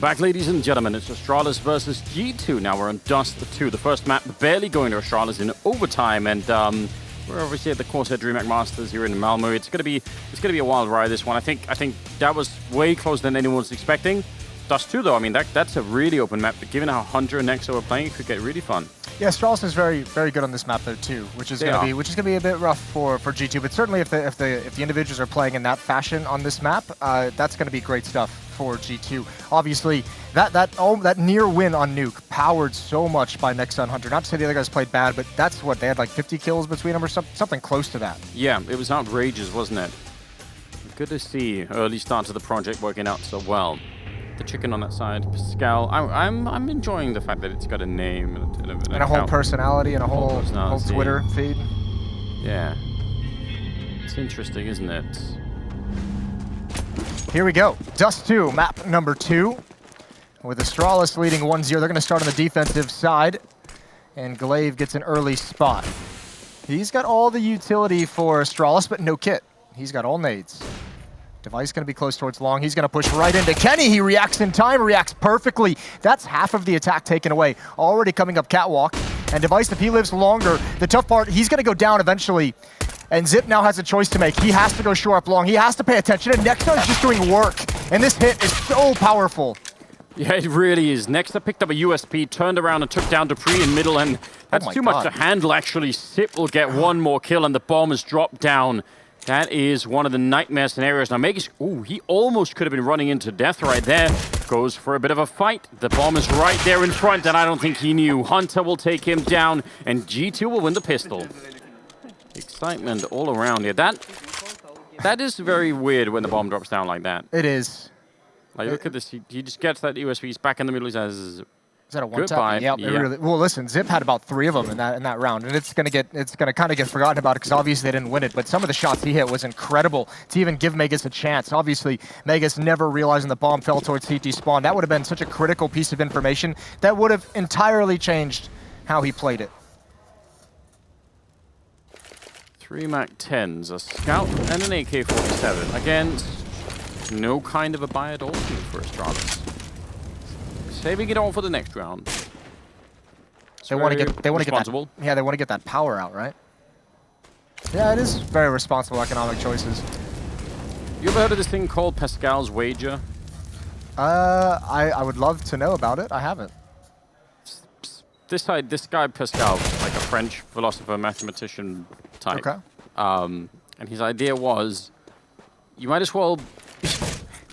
Back, ladies and gentlemen, it's Astralis versus G2. Now we're on Dust2, the first map barely going to Astralis in overtime, and we're obviously at the CORSAIR DreamHack Masters here in Malmö. It's gonna be a wild ride, this one. I think that was way closer than anyone was expecting. Dust2 though, I mean that's a really open map, but given how Hunter and Nexo are playing, it could get really fun. Yeah, Astralis is very good on this map though too, which is gonna be a bit rough for G2. But certainly if the individuals are playing in that fashion on this map, that's gonna be great stuff for G2. Obviously, that near win on Nuke, powered so much by Nexo and Hunter. Not to say the other guys played bad, but that's what they had, like 50 kills between them or something close to that. Yeah, it was outrageous, wasn't it? Good to see early start to the project working out so well. The chicken on that side, Pascal. I'm enjoying the fact that it's got a name and a whole personality and a whole Twitter feed. Yeah, it's interesting, isn't it? Here we go, Dust2, map number 2. With Astralis leading 1-0, they're going to start on the defensive side, and Glaive gets an early spot. He's got all the utility for Astralis, but no kit. He's got all nades. Device going to be close towards long. He's going to push right into Kenny. He reacts in time, reacts perfectly. That's half of the attack taken away. Already coming up catwalk. And Device, if he lives longer, the tough part, he's going to go down eventually. And Zip now has a choice to make. He has to go shore up long. He has to pay attention. And Nexo is just doing work. And this hit is so powerful. Yeah, it really is. Nexo picked up a USP, turned around and took down Dupree in middle. And that's too much to handle, actually. Zip will get one more kill and the bomb is dropped down. That is one of the nightmare scenarios. Now, Megas, he almost could have been running into death right there. Goes for a bit of a fight. The bomb is right there in front, and I don't think he knew. Hunter will take him down, and G2 will win the pistol. Excitement all around here. That is very weird when the bomb drops down like that. It is. Like, look at this. He just gets that USB. He's back in the middle. He says, is that a one-tap? Yep, yeah. Really, well, listen, Zip had about 3 of them in that round, and it's gonna kind of get forgotten about because obviously they didn't win it. But some of the shots he hit was incredible to even give Megas a chance. Obviously, Megas never realizing the bomb fell towards CT spawn. That would have been such a critical piece of information that would have entirely changed how he played it. 3 MAC-10s, a Scout, and an AK-47. Again, no kind of a buy at all for Astralis. Saving it all for the next round. They want to get that. Yeah, they want to get that power out, right? Yeah, it is very responsible economic choices. You ever heard of this thing called Pascal's wager? I would love to know about it. I haven't. This guy Pascal, like a French philosopher, mathematician type. Okay. And his idea was, you might as well.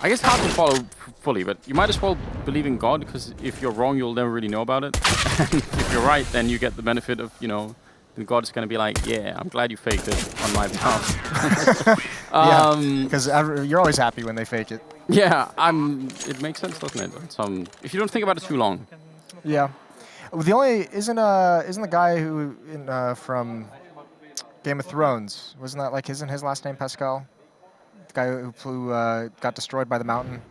I guess hard to follow fully, but you might as well believe in God, because if you're wrong, you'll never really know about it. And if you're right, then you get the benefit of, then God's going to be like, yeah, I'm glad you faked it on my behalf. Yeah, because you're always happy when they fake it. Yeah, it makes sense, doesn't it? If you don't think about it too long. Yeah. Well, the only, isn't the guy who, from Game of Thrones, wasn't that like, isn't his last name Pascal? The guy who got destroyed by the mountain.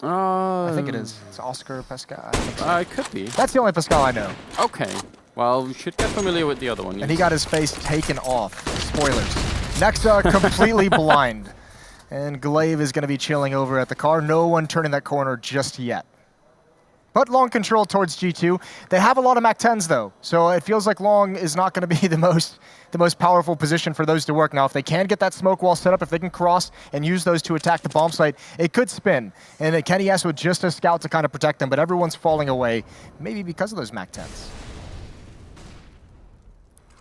I think it is. It's Oscar Pascal. It could be. That's the only Pascal I know. Okay. Well, you should get familiar with the other one. Yes. And he got his face taken off. Spoilers. Nexa completely blind. And Glaive is going to be chilling over at the car. No one turning that corner just yet. But long control towards G2. They have a lot of MAC-10s though, so it feels like long is not going to be the most powerful position for those to work. Now, if they can get that smoke wall set up, if they can cross and use those to attack the bomb site, it could spin. And Kenny has with just a scout to kind of protect them, but everyone's falling away, maybe because of those MAC-10s.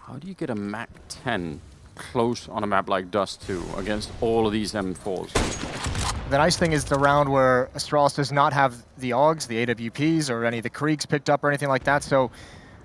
How do you get a MAC-10 close on a map like Dust2 against all of these M4s? The nice thing is the round where Astralis does not have the AUGs, the AWPs, or any of the Kriegs picked up or anything like that, so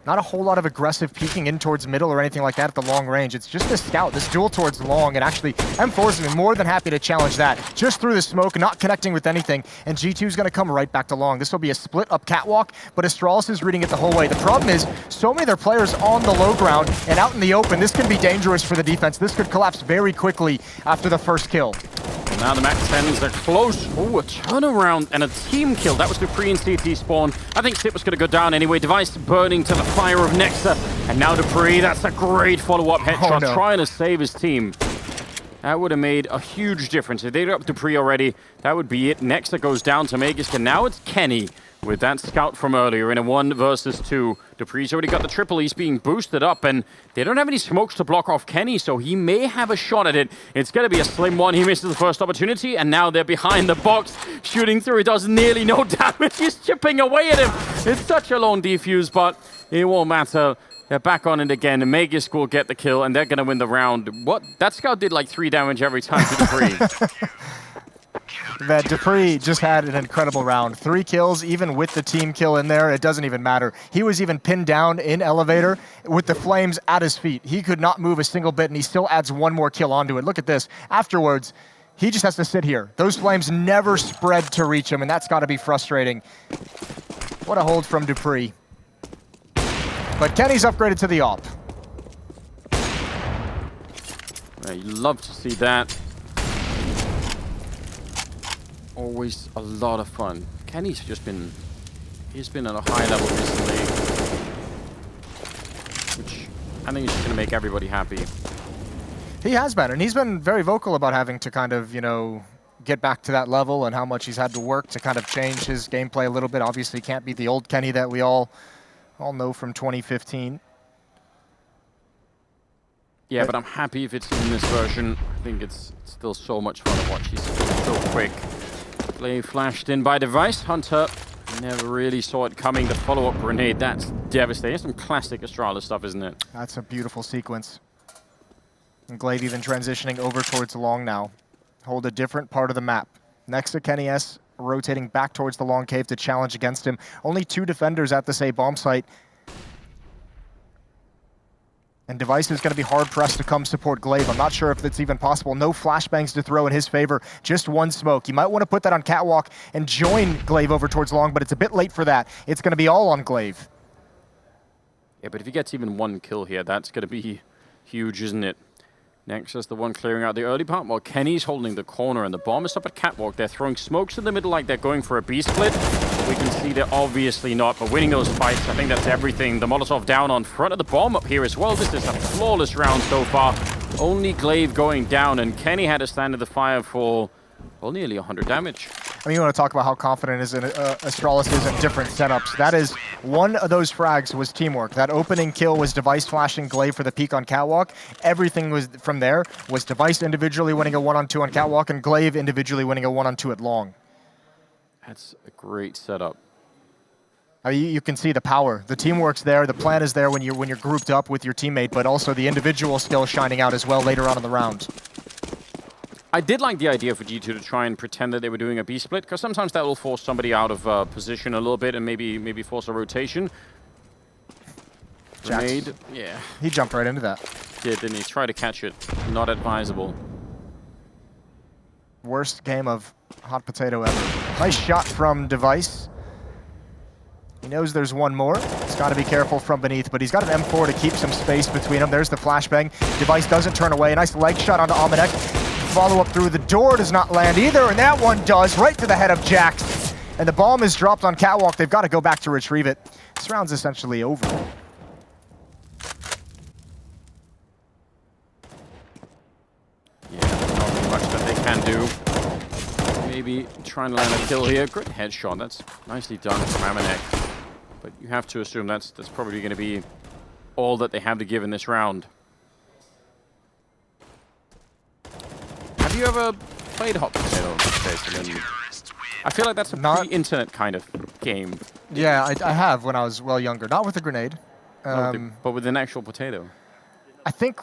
not a whole lot of aggressive peeking in towards middle or anything like that at the long range. It's just this scout, this duel towards long, and actually M4's been more than happy to challenge that. Just through the smoke, not connecting with anything, and G2's going to come right back to long. This will be a split up catwalk, but Astralis is reading it the whole way. The problem is, so many of their players on the low ground and out in the open. This can be dangerous for the defense. This could collapse very quickly after the first kill. Now the MAC-10s are close. Oh, a turnaround and a team kill. That was Dupree and CT spawn. I think Sip was going to go down anyway. Device burning to the fire of Nexa. And now Dupree, that's a great follow-up headshot, trying to save his team. That would have made a huge difference. If they got Dupree already, that would be it. Next, it goes down to Magisk, and now it's Kenny with that scout from earlier in a 1 versus 2. Dupree's already got the triple. He's being boosted up, and they don't have any smokes to block off Kenny, so he may have a shot at it. It's going to be a slim one. He misses the first opportunity, and now they're behind the box, shooting through. It does nearly no damage. He's chipping away at him. It's such a long defuse, but it won't matter. They're back on it again, and Magisk will get the kill, and they're going to win the round. What? That scout did like 3 damage every time to Dupree. That Dupree just had an incredible round. 3 kills, even with the team kill in there, it doesn't even matter. He was even pinned down in elevator with the flames at his feet. He could not move a single bit, and he still adds 1 more kill onto it. Look at this. Afterwards, he just has to sit here. Those flames never spread to reach him, and that's got to be frustrating. What a hold from Dupree. But Kenny's upgraded to the AWP. Yeah, you love to see that. Always a lot of fun. Kenny's just been, he's been at a high level recently, which I think is just going to make everybody happy. He has been, and he's been very vocal about having to kind of, you know, get back to that level and how much he's had to work to kind of change his gameplay a little bit. Obviously can't be the old Kenny that we all know from 2015. Yeah, but I'm happy if it's in this version. I think it's still so much fun to watch. He's so quick. Play flashed in by Device. Hunter never really saw it coming. The follow-up grenade, that's devastating. Some classic Astralis stuff, isn't it? That's a beautiful sequence. And Glaive even transitioning over towards long now. Hold a different part of the map. Next to Kenny S, rotating back towards the long cave to challenge against him. Only 2 defenders at this A bomb site. And Device is going to be hard-pressed to come support Glaive. I'm not sure if it's even possible. No flashbangs to throw in his favor. Just 1 smoke. You might want to put that on Catwalk and join Glaive over towards long, but it's a bit late for that. It's going to be all on Glaive. Yeah, but if he gets even 1 kill here, that's going to be huge, isn't it? Next is the one clearing out the early part, while Kenny's holding the corner, and the bomb is up at Catwalk. They're throwing smokes in the middle like they're going for a B-split. We can see they're obviously not, but winning those fights, I think that's everything. The Molotov down on front of the bomb up here as well. This is a flawless round so far. Only Glaive going down, and Kenny had to stand in the fire for, well, nearly 100 damage. I mean, you want to talk about how confident Astralis is in different setups. That is, one of those frags was teamwork. That opening kill was Device flashing Glaive for the peak on Catwalk. Everything was from there was Device individually winning a 1-on-2 on Catwalk and Glaive individually winning a 1-on-2 at long. That's a great setup. I mean, you can see the power. The teamwork's there. The plan is there when you're grouped up with your teammate, but also the individual skill shining out as well later on in the round. I did like the idea for G2 to try and pretend that they were doing a B-split, because sometimes that will force somebody out of position a little bit and maybe force a rotation. Grenade, yeah. He jumped right into that. Yeah, didn't he? Try to catch it. Not advisable. Worst game of hot potato ever. Nice shot from Device. He knows there's 1 more. He's got to be careful from beneath, but he's got an M4 to keep some space between them. There's the flashbang. Device doesn't turn away. A nice leg shot onto Almanek. Follow-up through the door does not land either, and that one does, right to the head of Jax. And the bomb is dropped on Catwalk. They've got to go back to retrieve it. This round's essentially over. Yeah, there's not really much that they can do. Maybe trying to land a kill here. Great headshot. That's nicely done from Amanek. But you have to assume that's probably going to be all that they have to give in this round. Have you ever played Hot Potato, Jason? I feel like that's a pre-internet kind of game. Yeah, I have when I was well younger. Not with a grenade. But with an actual potato. I think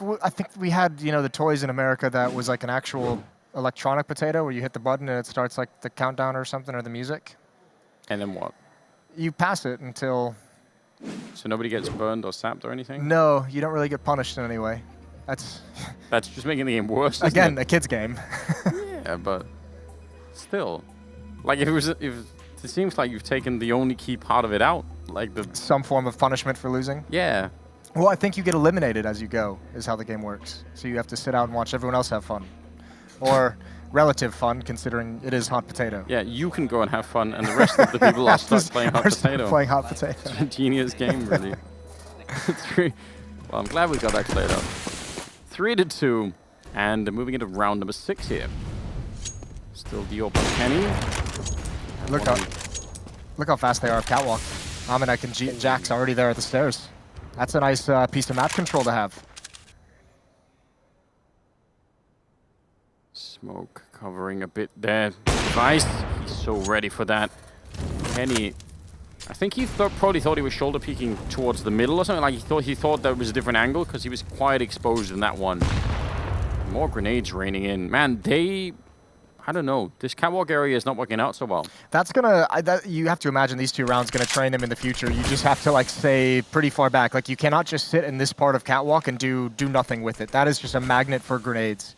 we had, you know, the toys in America that was like an actual electronic potato where you hit the button and it starts like the countdown or something, or the music. And then what? You pass it until... So nobody gets burned or sapped or anything? No, you don't really get punished in any way. That's just making the game worse. Again, a kid's game. Yeah, but still, like if it seems like you've taken the only key part of it out, like some form of punishment for losing. Yeah. Well, I think you get eliminated as you go, is how the game works. So you have to sit out and watch everyone else have fun, or relative fun, considering it is hot potato. Yeah, you can go and have fun, and the rest of the people are stuck playing hot potato. Playing hot potato. It's a genius game, really. Well, I'm glad we got that cleared up. 3-2, And moving into round number 6 here. Still Dior by Kenny. Look how fast they are up catwalk. Almanac and Jack's already there at the stairs. That's a nice piece of map control to have. Smoke covering a bit there. Device, he's so ready for that. Kenny, I think he probably thought he was shoulder peeking towards the middle or something. Like he thought that was a different angle because he was quite exposed in that one. More grenades raining in. Man, I don't know. This catwalk area is not working out so well. That's you have to imagine these 2 rounds gonna train them in the future. You just have to like stay pretty far back. Like you cannot just sit in this part of catwalk and do nothing with it. That is just a magnet for grenades.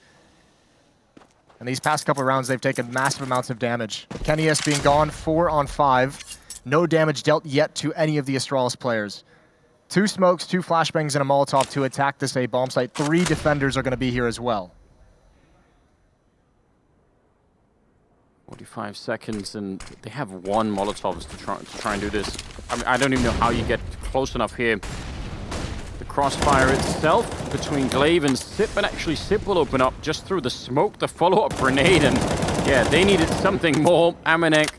And these past couple rounds, they've taken massive amounts of damage. Kenny S being gone 4 on 5. No damage dealt yet to any of the Astralis players. 2 smokes, 2 flashbangs, and a Molotov to attack this A bomb site. 3 defenders are gonna be here as well. 45 seconds, and they have 1 Molotov to try and do this. I mean, I don't even know how you get close enough here. The crossfire itself between Glaive and Sip, and actually Sip will open up just through the smoke, the follow-up grenade, and yeah, they needed something more. Amanek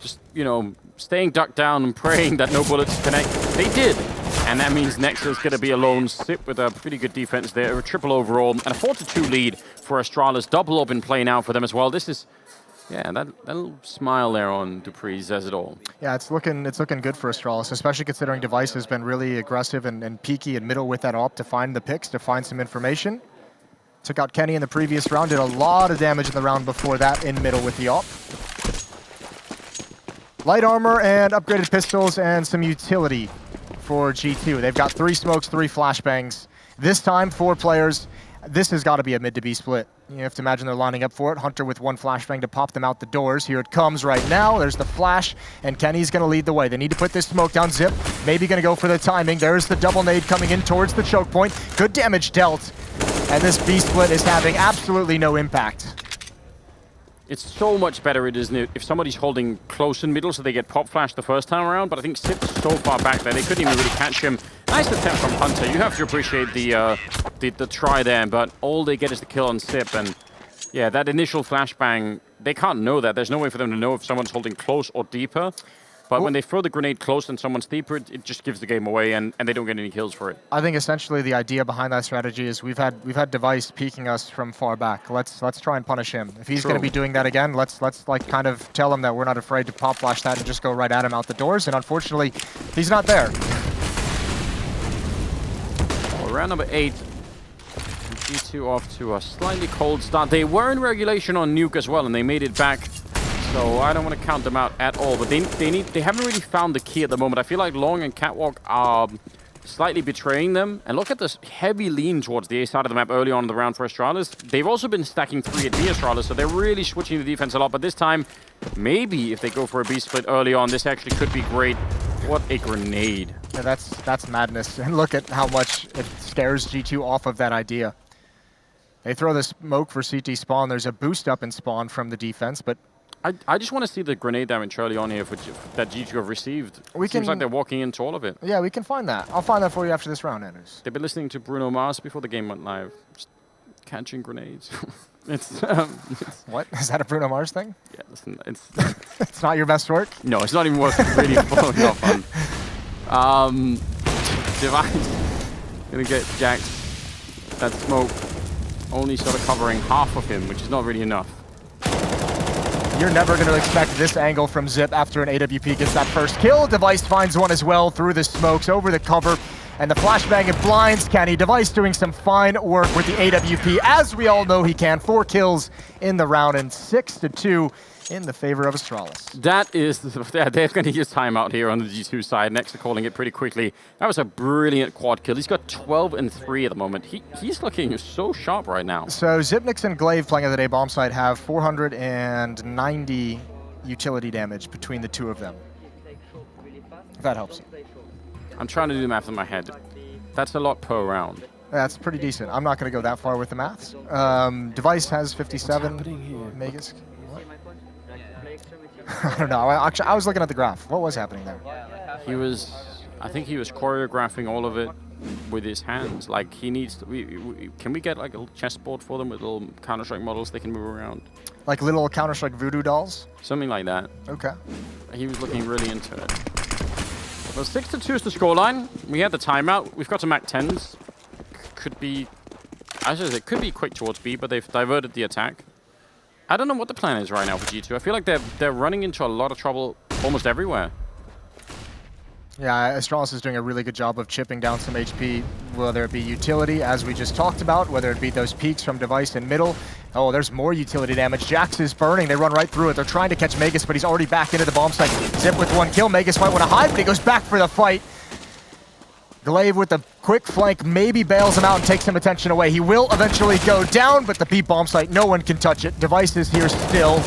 just, you know, staying ducked down and praying that no bullets connect. They did, and that means Nexa's going to be alone. Sip with a pretty good defense there, a triple overall, and a 4-2 lead for Astralis. Double up in play now for them as well. This is, yeah, that little smile there on Dupree says it all. Yeah, it's looking good for Astralis, especially considering Device has been really aggressive and peaky and middle with that AWP to find the picks, to find some information. Took out Kenny in the previous round, did a lot of damage in the round before that in middle with the AWP. Light armor and upgraded pistols and some utility for G2. They've got 3 smokes, 3 flashbangs. This time, 4 players. This has got to be a mid to B split. You have to imagine they're lining up for it. Hunter with 1 flashbang to pop them out the doors. Here it comes right now. There's the flash, and Kenny's going to lead the way. They need to put this smoke down. Zip, maybe going to go for the timing. There's the double nade coming in towards the choke point. Good damage dealt, and this B split is having absolutely no impact. It's so much better, isn't it, if somebody's holding close in middle so they get pop flashed the first time around, but I think Sip's so far back there, they couldn't even really catch him. Nice attempt from Hunter. You have to appreciate the try there, but all they get is the kill on Sip, and yeah, that initial flashbang, they can't know that. There's no way for them to know if someone's holding close or deeper. But when they throw the grenade close and someone's deeper, it just gives the game away, and they don't get any kills for it. I think essentially the idea behind that strategy is we've had Device peeking us from far back. Let's try and punish him. If he's going to be doing that again, let's like kind of tell him that we're not afraid to pop flash that and just go right at him out the doors. And unfortunately, he's not there. Well, round number 8. G2 off to a slightly cold start. They were in regulation on Nuke as well, and they made it back. So I don't want to count them out at all, but they haven't really found the key at the moment. I feel like Long and Catwalk are slightly betraying them. And look at this heavy lean towards the A side of the map early on in the round for Astralis. They've also been stacking 3 at B Astralis, so they're really switching the defense a lot. But this time, maybe if they go for a B split early on, this actually could be great. What a grenade. Yeah, that's madness. And look at how much it scares G2 off of that idea. They throw the smoke for CT spawn. There's a boost up in spawn from the defense, but I just want to see the grenade damage early on here that G2 have received. Seems like they're walking into all of it. Yeah, we can find that. I'll find that for you after this round, Anders. They've been listening to Bruno Mars before the game went live. Just catching grenades. it's what? Is that a Bruno Mars thing? Yeah, listen, it's... It's not your best work? No, it's not even worth really fun. Not fun. Device gonna get jacked. That smoke only sort of covering half of him, which is not really enough. You're never going to expect this angle from Zip after an AWP gets that first kill. Device finds one as well through the smokes, over the cover, and the flashbang it blinds Kenny. Device doing some fine work with the AWP, as we all know he can. 4 kills in the round and 6-2 in the favor of Astralis. That is, they're going to use timeout here on the G2 side. Next, they're calling it pretty quickly. That was a brilliant quad kill. He's got 12 and 3 at the moment. He's looking so sharp right now. So Zipnix and Glaive playing at the A bomb site have 490 utility damage between the 2 of them. If that helps you. I'm trying to do the math in my head. That's a lot per round. That's pretty decent. I'm not going to go that far with the maths. Device has 57. What's happening here? Megas. I don't know. I was looking at the graph. What was happening there? I think he was choreographing all of it. with his hands. Like, he needs to, can we get like a little chessboard for them with little Counter-Strike models they can move around? Like little Counter-Strike voodoo dolls? Something like that. Okay. He was looking really into it. Well, 6-2 is the scoreline. We had the timeout. We've got some Mac 10s. Could be, as I said, it could be quick towards B, but they've diverted the attack. I don't know what the plan is right now for G2. I feel like they're running into a lot of trouble almost everywhere. Yeah, Astralis is doing a really good job of chipping down some HP, whether it be utility, as we just talked about, whether it be those peaks from Device in middle. Oh, there's more utility damage. Jax is burning. They run right through it. They're trying to catch Magus, but he's already back into the bomb site. Zip with one kill. Magus might want to hide, but he goes back for the fight. Glaive with a quick flank maybe bails him out and takes some attention away. He will eventually go down, but the B bomb site, no one can touch it. Device is here still.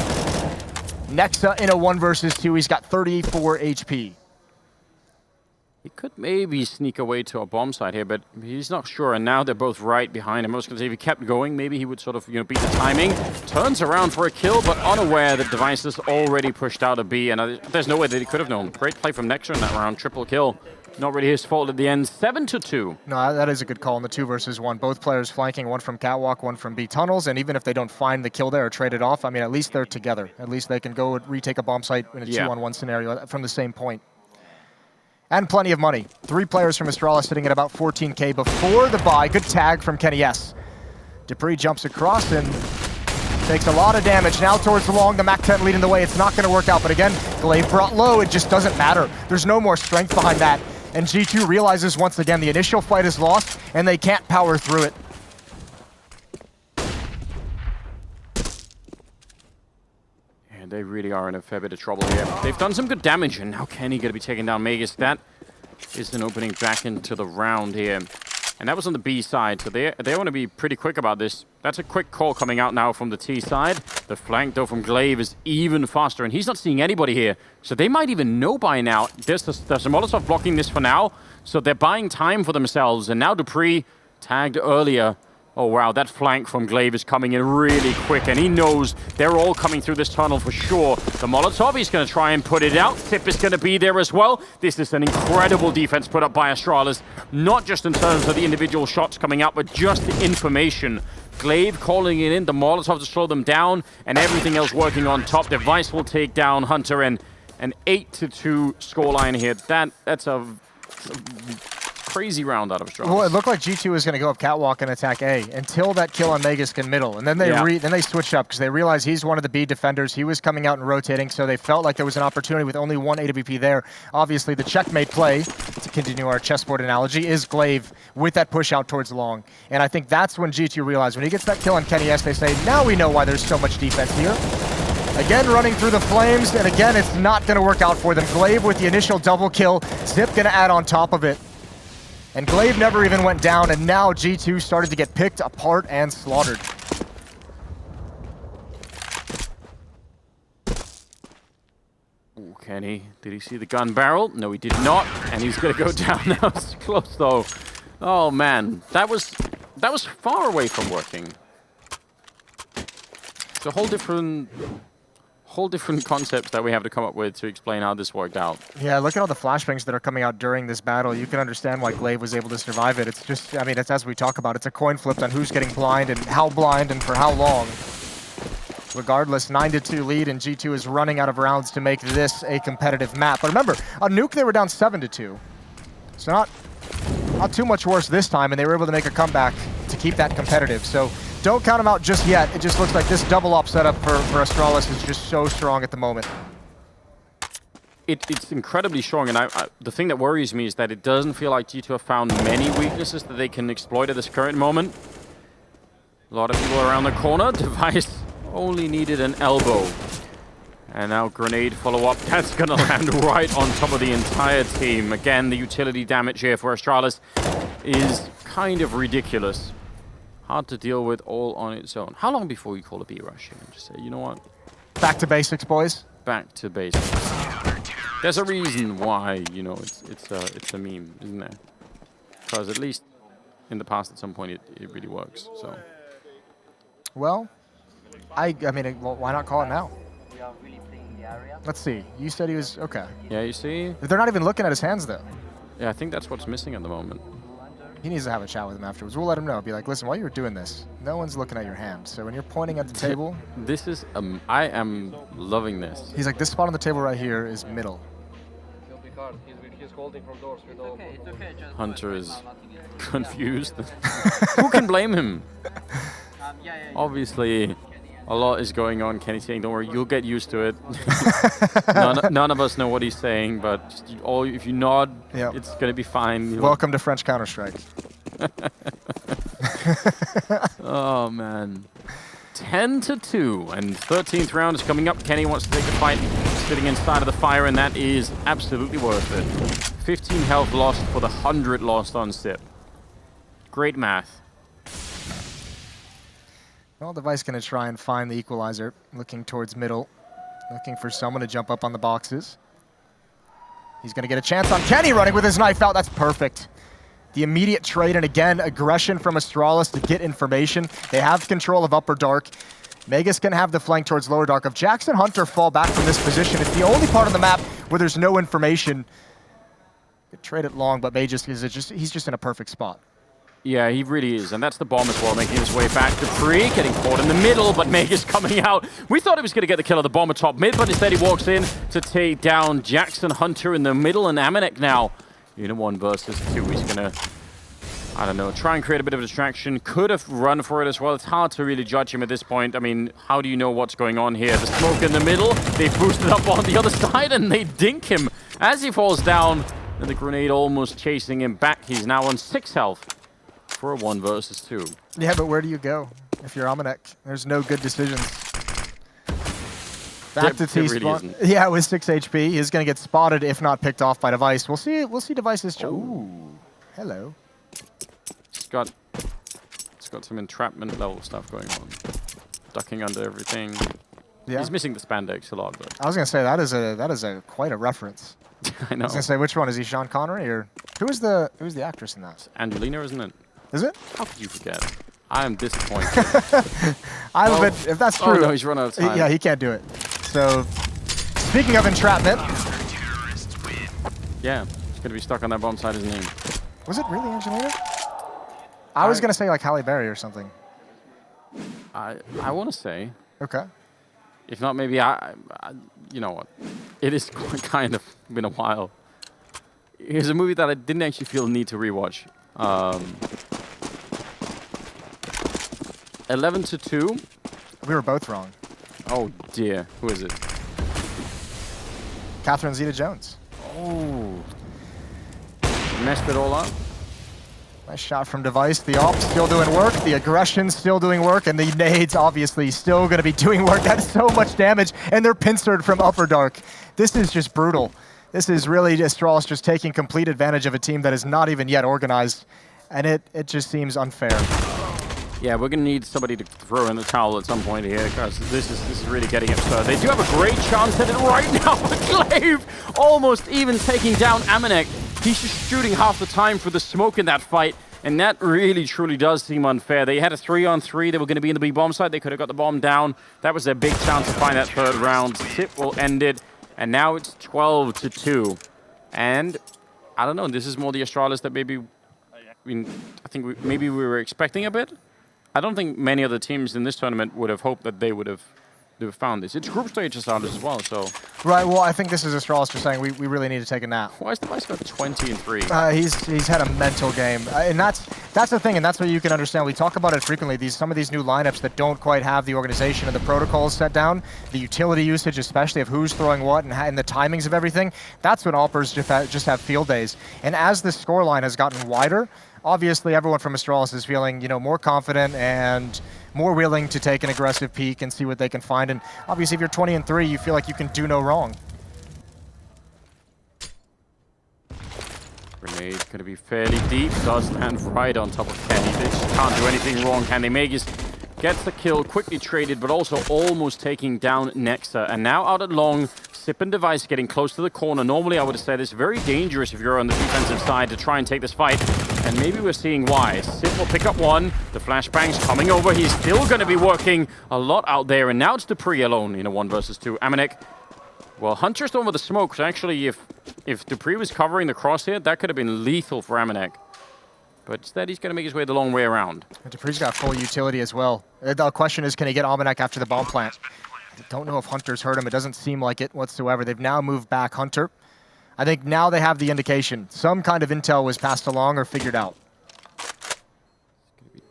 Nexa in a 1 versus 2. He's got 34 HP. He could maybe sneak away to a bomb site here, but he's not sure. And now they're both right behind him. I was going to say if he kept going, maybe he would sort of, beat the timing. Turns around for a kill, but unaware that Device is already pushed out of B. And there's no way that he could have known. Great play from Nexa in that round. Triple kill. Not really his fault at the end. 7-2. No, that is a good call in the 2 versus 1. Both players flanking, one from Catwalk, one from B tunnels. And even if they don't find the kill there or trade it off, I mean, at least they're together. At least they can go retake a bomb site in a 2-on-1 scenario from the same point. And plenty of money. 3 players from Astralis sitting at about 14K before the buy. Good tag from Kenny S. Dupree jumps across and takes a lot of damage. Now towards the long, the Mac 10 leading the way. It's not going to work out, but again, Glaive brought low. It just doesn't matter. There's no more strength behind that. And G2 realizes once again the initial fight is lost, and they can't power through it. And they really are in a fair bit of trouble here. They've done some good damage, and now Kenny going to be taking down Magus. That is an opening back into the round here. And that was on the B side, so they want to be pretty quick about this. That's a quick call coming out now from the T side. The flank, though, from Glaive is even faster, and he's not seeing anybody here. So they might even know by now. There's a Molotov blocking this for now, so they're buying time for themselves. And now Dupree, tagged earlier. Oh, wow, that flank from Glaive is coming in really quick, and he knows they're all coming through this tunnel for sure. The Molotov, he's going to try and put it out. Tip is going to be there as well. This is an incredible defense put up by Astralis, not just in terms of the individual shots coming out, but just the information. Glaive calling it in, the Molotov to slow them down, and everything else working on top. Device will take down Hunter, and an 8-2 scoreline here. That's a crazy round out of Astralis. Well, it looked like G2 was going to go up Catwalk and attack A until that kill on Magus in middle. And then they switched up because they realized he's one of the B defenders. He was coming out and rotating, so they felt like there was an opportunity with only one AWP there. Obviously, the checkmate play, to continue our chessboard analogy, is Glaive with that push out towards long. And I think that's when G2 realized when he gets that kill on Kenny S, they say, now we know why there's so much defense here. Again, running through the flames, and again, it's not going to work out for them. Glaive with the initial double kill, Zip going to add on top of it. And Glaive never even went down, and now G2 started to get picked apart and slaughtered. Ooh, Kenny, did he see the gun barrel? No, he did not, and he's going to go down now. It's close, though. Oh, man. That was far away from working. It's a whole different concept that we have to come up with to explain how this worked out. Yeah, look at all the flashbangs that are coming out during this battle. You can understand why Glaive was able to survive it. It's just, I mean, it's as we talk about, it's a coin flip on who's getting blind and for how long. Regardless, 9-2 lead, and G2 is running out of rounds to make this a competitive map. But remember, on Nuke they were down 7-2. So not too much worse this time, and they were able to make a comeback to keep that competitive. So don't count them out just yet. It just looks like this double op setup for Astralis is just so strong at the moment. It's incredibly strong, and the thing that worries me is that it doesn't feel like G2 have found many weaknesses that they can exploit at this current moment. A lot of people around the corner. Device only needed an elbow. And now grenade follow-up. That's going to land right on top of the entire team. Again, the utility damage here for Astralis is kind of ridiculous. Hard to deal with all on its own. How long before you call a B rush? And just say, you know what? Back to basics, boys. Back to basics. There's a reason why, it's a meme, isn't there? Because at least in the past, at some point, it really works. So. Well, I mean, why not call it now? Let's see. You said he was okay. Yeah, you see? They're not even looking at his hands, though. Yeah, I think that's what's missing at the moment. He needs to have a chat with him afterwards. We'll let him know. Be like, listen, while you were doing this, no one's looking at your hand. So when you're pointing at the table... This is... I am loving this. He's like, this spot on the table right here is middle. He's holding from doors with all... It's okay, just Hunter is confused. Who can blame him? Obviously, a lot is going on. Kenny's saying, don't worry, you'll get used to it. none of us know what he's saying, but just if you nod, it's going to be fine. Welcome to French Counter-Strike. Oh, man. 10-2, and 13th round is coming up. Kenny wants to take the fight, sitting inside of the fire, and that is absolutely worth it. 15 health lost for the 100 lost on Sip. Great math. Well, Device going to try and find the equalizer, looking towards middle, looking for someone to jump up on the boxes. He's going to get a chance on Kenny running with his knife out. That's perfect. The immediate trade, and again, aggression from Astralis to get information. They have control of Upper Dark. Megas can have the flank towards Lower Dark. If Jackson Hunter fall back from this position, it's the only part of the map where there's no information. Could trade it long, but he's just in a perfect spot. Yeah, he really is, and that's the bomb as well, making his way back. Dupree getting caught in the middle, but Megas coming out. We thought he was going to get the kill of the bomber top mid, but instead he walks in to take down Jackson Hunter in the middle, and Amanek now in a 1 versus 2. He's going to, I don't know, try and create a bit of a distraction. Could have run for it as well. It's hard to really judge him at this point. I mean, how do you know what's going on here? The smoke in the middle, they boosted up on the other side, and they dink him as he falls down. And the grenade almost chasing him back. He's now on 6 health. For a 1 versus 2. Yeah, but where do you go if you're Amanek? There's no good decisions. Back to T spawn. Yeah, with 6 HP, he's going to get spotted if not picked off by Device. We'll see Device's. Ooh, hello. It's got some entrapment level stuff going on. Ducking under everything. Yeah. He's missing the spandex a lot, but I was going to say that is quite a reference. I know. I was going to say, which one is he? Sean Connery or who's the actress in that? It's Angelina, isn't it? Is it? How could you forget? I am disappointed. If that's true. Oh no, he's run out of time. Yeah, he can't do it. So, speaking of entrapment. Yeah, he's going to be stuck on that bomb side, isn't he? Was it really Angelina? I was going to say like Halle Berry or something. I want to say. Okay. If not, maybe you know what? It is kind of been a while. Here's a movie that I didn't actually feel the need to rewatch. 11-2. We were both wrong. Oh dear, who is it? Catherine Zeta-Jones. Oh, messed it all up. Nice shot from Device. The ops still doing work. The aggression still doing work, and the nades obviously still going to be doing work. That's so much damage, and they're pincered from Upper Dark. This is just brutal. This is really Astralis just taking complete advantage of a team that is not even yet organized, and it just seems unfair. Yeah, we're going to need somebody to throw in the towel at some point here, because this is really getting absurd. They do have a great chance at it right now, but Glaive almost even taking down Amanek. He's just shooting half the time for the smoke in that fight, and that really, truly does seem unfair. They had a 3-on-3. They were going to be in the B bomb side. They could have got the bomb down. That was their big chance to find that 3rd round. Sip will end it, and now it's 12-2. And I don't know, this is more the Astralis that maybe, I think maybe we were expecting a bit. I don't think many other teams in this tournament would have hoped that they would have found this. It's group stage Astralis as well, so. Right, well, I think this is Astralis just saying we really need to take a nap. Why is the Vice got 20-3? He's had a mental game, and that's the thing, and that's what you can understand. We talk about it frequently. Some of these new lineups that don't quite have the organization and the protocols set down, the utility usage, especially of who's throwing what and the timings of everything. That's when Alpers just have field days. And as the scoreline has gotten wider, obviously everyone from Astralis is feeling more confident and more willing to take an aggressive peek and see what they can find. And obviously if you're 20-3, you feel like you can do no wrong. Grenade going to be fairly deep. Does land right on top of Kenny. They just can't do anything wrong, can they? Magus gets the kill, quickly traded, but also almost taking down Nexa. And now out at long, Sip and Device getting close to the corner. Normally, I would have said it's very dangerous if you're on the defensive side to try and take this fight. And maybe we're seeing why. Sip will pick up one. The flashbang's coming over. He's still going to be working a lot out there. And now it's Dupree alone in a 1 versus 2. Amanek, well, Hunter's done with the smoke. So actually, if Dupree was covering the crosshair, that could have been lethal for Amanek. But instead, he's going to make his way the long way around. And dupree's got full utility as well. The question is, can he get Almanac after the bomb plant? I don't know if Hunter's hurt him. It doesn't seem like it whatsoever. They've now moved back Hunter. I think now they have the indication. Some kind of intel was passed along or figured out.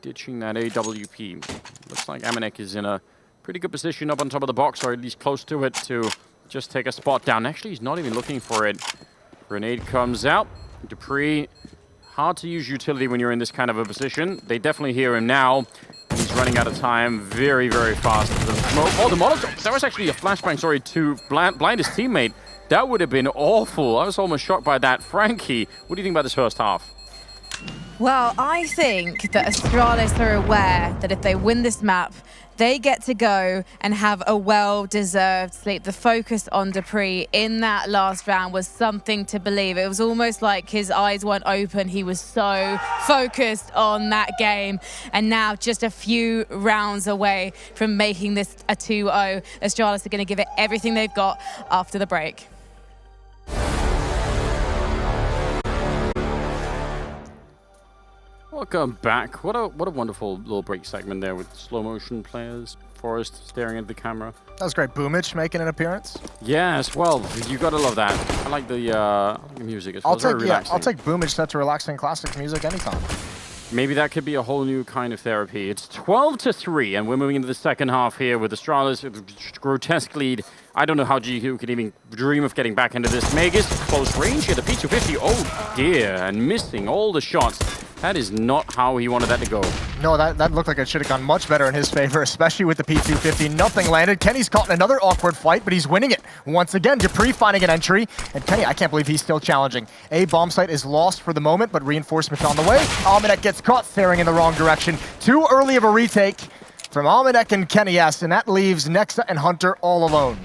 Ditching that AWP. Looks like Amanek is in a pretty good position up on top of the box, or at least close to it, to just take a spot down. Actually, he's not even looking for it. Grenade comes out. dupree, hard to use utility when you're in this kind of a position. They definitely hear him now. He's running out of time very, very fast. Oh, the Molotov. That was actually a flashbang, sorry, to blind his teammate. That would have been awful. I was almost shocked by that. Frankie, what do you think about this first half? Well, I think that Astralis are aware that if they win this map, they get to go and have a well-deserved sleep. The focus on dupree in that last round was something to believe. It was almost like his eyes weren't open. He was so focused on that game. And now just a few rounds away from making this a 2-0. Astralis are going to give it everything they've got after the break. Welcome back. What a wonderful little break segment there with slow motion players. Forrest staring at the camera. That was great. Boomich making an appearance. Yes, well, you gotta love that. I like the music as well. I'll take Boomich set to relaxing classic music anytime. Maybe that could be a whole new kind of therapy. It's 12-3, and we're moving into the second half here with Astralis with a grotesque lead. I don't know how GQ could even dream of getting back into this. Magus, close range here, the P250. Oh dear, and missing all the shots. That is not how he wanted that to go. No, that looked like it should have gone much better in his favor, especially with the P250. Nothing landed. Kenny's caught in another awkward fight, but he's winning it. Once again, dupree finding an entry. And Kenny, I can't believe he's still challenging. A bomb site is lost for the moment, but reinforcements on the way. Almanac gets caught staring in the wrong direction. Too early of a retake from Almanac and Kenny S, and that leaves Nexa and Hunter all alone.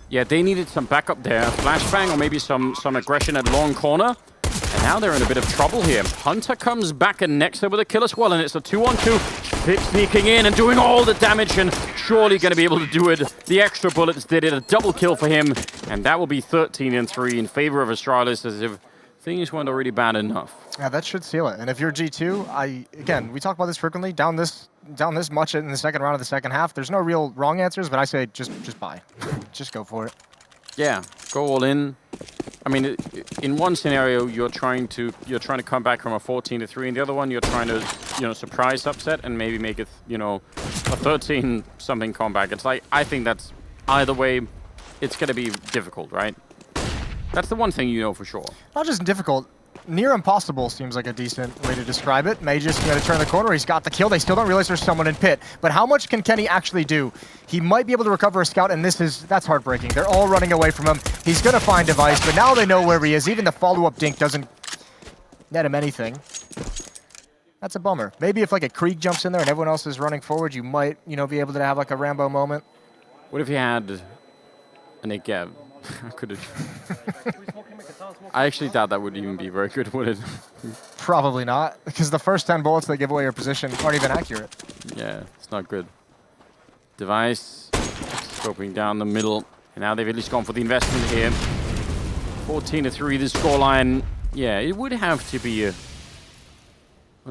Yeah, they needed some backup there. Flashbang or maybe some aggression at long corner. And now they're in a bit of trouble here. Hunter comes back and Nexa with a kill as well, and it's a 2-on-2. Pip sneaking in and doing all the damage, and surely going to be able to do it. The extra bullets did it, a double kill for him, and that will be 13-3 in favor of Astralis, as if things weren't already bad enough. Yeah, that should seal it. And if you're G2, again, we talk about this frequently, down this much in the second round of the second half, there's no real wrong answers, but I say just buy. Just go for it. Yeah, go all in. I mean, in one scenario, you're trying to come back from a 14-3, and the other one, you're trying to, surprise upset and maybe make it, a 13-something comeback. It's like, I think that's either way, it's going to be difficult, right? That's the one thing you know for sure. Not just difficult. Near impossible seems like a decent way to describe it. Magus going to turn the corner. He's got the kill. They still don't realize there's someone in pit. But how much can Kenny actually do? He might be able to recover a scout, and that's heartbreaking. They're all running away from him. He's going to find Device, but now they know where he is. Even the follow-up dink doesn't net him anything. That's a bummer. Maybe if like a Krieg jumps in there and everyone else is running forward, you might, be able to have like a Rambo moment. What if you had an Ikev? I could have. I actually doubt that would even be very good, would it? Probably not, because the first 10 bullets they give away your position aren't even accurate. Yeah, it's not good. Device scoping down the middle, and now they've at least gone for the investment here. 14-3, the scoreline. Yeah, it would have to be an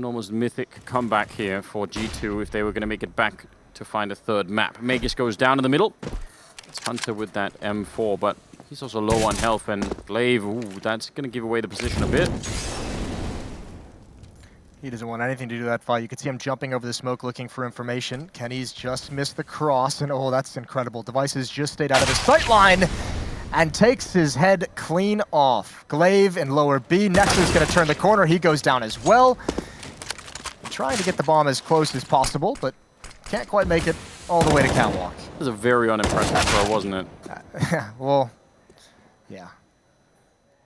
almost mythic comeback here for G2 if they were going to make it back to find a third map. Magus goes down in the middle. It's Hunter with that M4, but he's also low on health, and Glaive, ooh, that's going to give away the position a bit. He doesn't want anything to do with that fight. You can see him jumping over the smoke looking for information. Kenny's just missed the cross, and oh, that's incredible. Device has just stayed out of his sight line and takes his head clean off. Glaive in lower B. Nexus going to turn the corner. He goes down as well. Trying to get the bomb as close as possible, but can't quite make it all the way to catwalk. It was a very unimpressive throw, wasn't it? Well, yeah.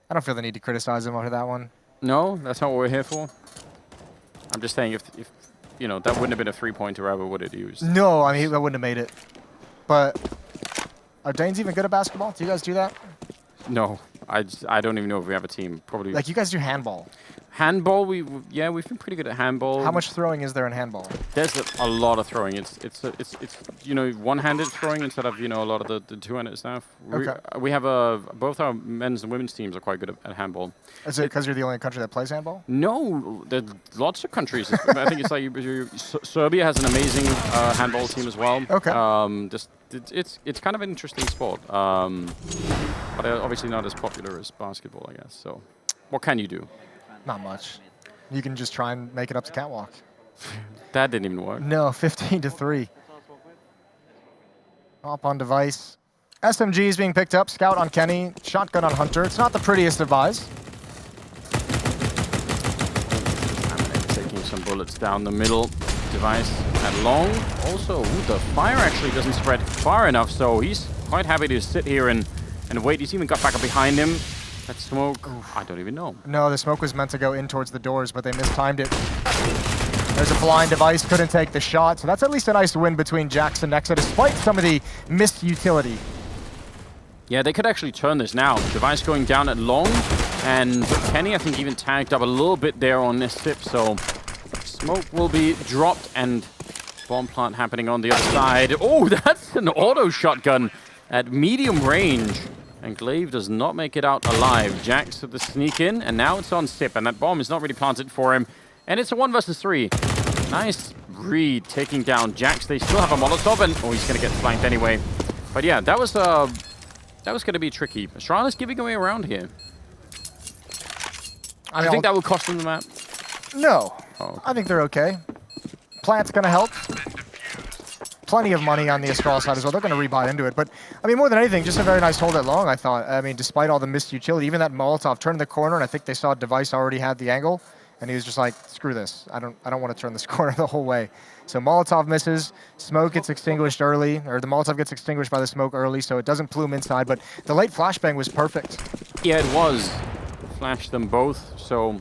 I don't feel the need to criticize him after that one. No, that's not what we're here for. I'm just saying, if that wouldn't have been a three-pointer ever, would it use? No, I mean, I wouldn't have made it. But are Danes even good at basketball? Do you guys do that? No, I don't even know if we have a team. Probably. Like, you guys do handball. Handball, we've been pretty good at handball. How much throwing is there in handball? There's a lot of throwing. It's you know, one-handed throwing instead of, you know, a lot of the two-handed stuff. We have both our men's and women's teams are quite good at handball. Is it because you're the only country that plays handball? No, there's lots of countries. I think it's like Serbia has an amazing handball team as well. Okay. It's kind of an interesting sport, but obviously not as popular as basketball, I guess. So, what can you do? Not much. You can just try and make it up to catwalk. That didn't even work. No, 15-3. Hop on device. SMG is being picked up. Scout on Kenny. Shotgun on Hunter. It's not the prettiest of buys. Taking some bullets down the middle. Device at long. Also, the fire actually doesn't spread far enough, so he's quite happy to sit here and wait. He's even got back up behind him. That smoke, I don't even know. No, the smoke was meant to go in towards the doors, but they mistimed it. There's a blind device, couldn't take the shot, so that's at least a nice win between Jax and Nexa, despite some of the missed utility. Yeah, they could actually turn this now. Device going down at long, and Kenny, I think, even tagged up a little bit there on this tip, so smoke will be dropped, and bomb plant happening on the other side. Oh, that's an auto shotgun at medium range. And Glaive does not make it out alive. Jax with the sneak in, and now it's on Sip, and that bomb is not really planted for him. And it's a 1 versus 3. Nice read, taking down Jax. They still have a Molotov, and oh, he's going to get flanked anyway. But yeah, that was going to be tricky. Astralis giving away around here. I think that will cost them the map. No, okay. I think they're okay. Plant's going to help. Plenty of money on the Astralis side as well. They're going to rebuy into it. But, I mean, more than anything, just a very nice hold at long, I thought. I mean, despite all the missed utility, even that Molotov turned the corner, and I think they saw Device already had the angle, and he was just like, screw this. I don't want to turn this corner the whole way. So Molotov misses. Smoke gets extinguished early, or the Molotov gets extinguished by the smoke early, so it doesn't plume inside. But the late flashbang was perfect. Yeah, it was. Flashed them both, so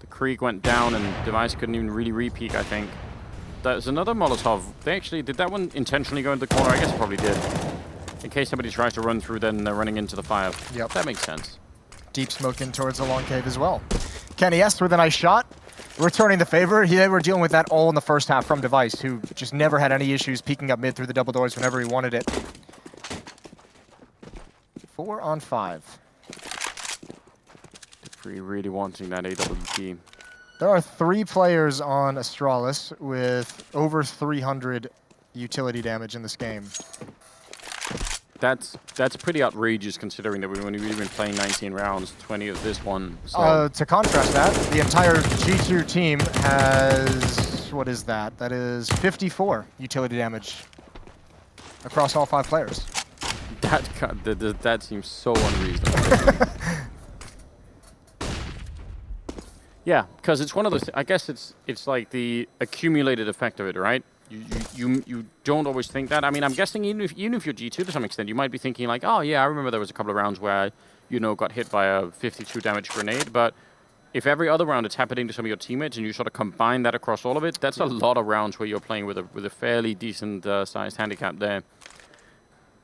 the Krieg went down, and Device couldn't even really re-peek, I think. There's another Molotov. They actually, did that one intentionally go into the corner? I guess it probably did. In case somebody tries to run through, then they're running into the fire. Yep. That makes sense. Deep smoke in towards the long cave as well. Kenny S with a nice shot. Returning the favor. They were dealing with that all in the first half from Device, who just never had any issues peeking up mid through the double doors whenever he wanted it. 4 on 5. Dupree really wanting that AWP. There are 3 players on Astralis with over 300 utility damage in this game. That's pretty outrageous considering that we've only really been playing 19 rounds, 20 of this one. So. To contrast that, the entire G2 team has, what is that? That is 54 utility damage across all 5 players. That seems so unreasonable. Yeah, because it's one of those. I guess it's like the accumulated effect of it, right? You don't always think that. I mean, I'm guessing even if you're G2 to some extent, you might be thinking like, oh yeah, I remember there was a couple of rounds where got hit by a 52 damage grenade. But if every other round it's happening to some of your teammates and you sort of combine that across all of it, that's a lot of rounds where you're playing with a fairly decent sized handicap there.